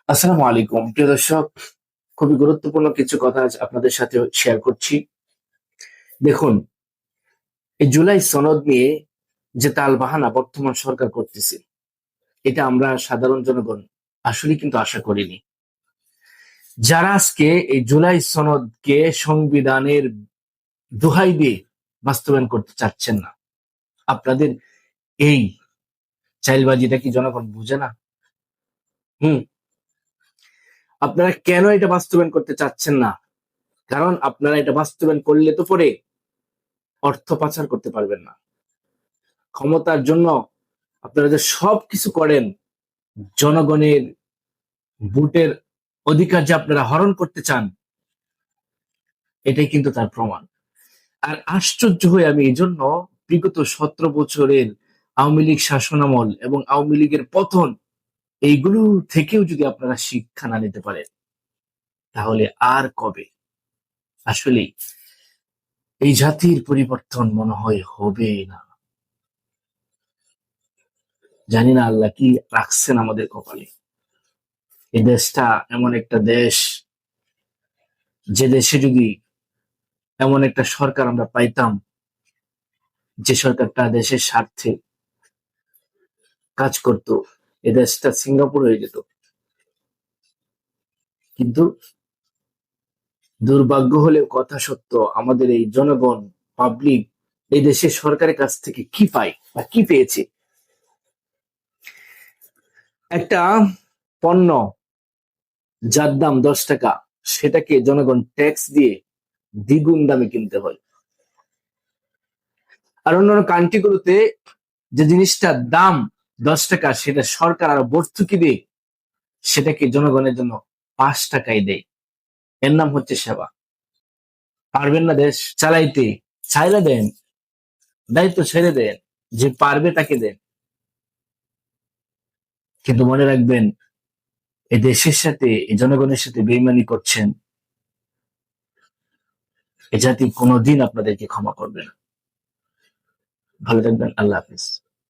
আসসালামু আলাইকুম প্রিয় দর্শক। খুবই গুরুত্বপূর্ণ কিছু কথা আজ আপনাদের সাথে শেয়ার করছি। দেখুন, এই জুলাই সনদ নিয়ে যে তালবাহানা বর্তমান সরকার করতেছে, এটা আমরা সাধারণ জনগণ আসলে কিন্তু আশা করিনি। যারা আজকে এই জুলাই সনদকে সংবিধানের দোহাই দিয়ে বাস্তবায়ন করতে চাচ্ছেন না, আপনাদের এই চাইলবাজিটা কি জনগণ বুঝে না? হুম। আপনারা কেন এটা বাস্তবায়ন করতে চাচ্ছেন না? কারণ আপনারা এটা বাস্তবায়ন করলে তো পরে অর্থ পাচার করতে পারবেন না। ক্ষমতার জন্য আপনারা যে সবকিছু করেন, জনগণের ভোটের অধিকার যে আপনারা হরণ করতে চান, এটাই কিন্তু তার প্রমাণ। আর আশ্চর্য হয়ে আমি এই জন্য বিগত 17 বছরের আওয়ামী লীগ শাসনামল এবং আওয়ামী লীগের পতন, এইগুলো থেকেও যদি আপনারা শিক্ষা না নিতে পারেন, তাহলে আর কবে আসলে এই জাতির পরিবর্তন মনে হয় হবে না। জানি না আল্লাহ কি রাখছেন আমাদের কপালে। এই দেশটা এমন একটা দেশ, যে দেশে যদি এমন একটা সরকার আমরা পাইতাম, যে সরকারটা দেশের স্বার্থে কাজ করত, এ দেশটা সিঙ্গাপুর হয়ে যেত। কিন্তু দুর্ভাগ্য হলেও কথা সত্য, আমাদের এই জনগণ, পাবলিক, এই দেশের সরকারের কাছ থেকে কি পায় বা কি পেয়েছে? একটা পণ্য যার দাম 10 টাকা, সেটাকে জনগণ ট্যাক্স দিয়ে দ্বিগুণ দামে কিনতে হয়। আর অন্যান্য কান্ট্রিগুলোতে যে জিনিসটার দাম 10 টাকা, সেটা সরকার আরো ভর্তুকি দিয়ে সেটাকে জনগণের জন্য 5 টাকায় দেয়। এর নাম হচ্ছে সেবা। পারবেন না দেশ চালাইতে, ছাইড়া দেন, দায়িত্ব ছেড়ে দেন, যে পারবে তাকে দেন। কিন্তু মনে রাখবেন, এই দেশের সাথে, এই জনগণের সাথে বেইমানি করছেন, এ জাতি কোনোদিন আপনাদেরকে ক্ষমা করবে না। ভালো থাকবেন, আল্লাহ হাফিজ।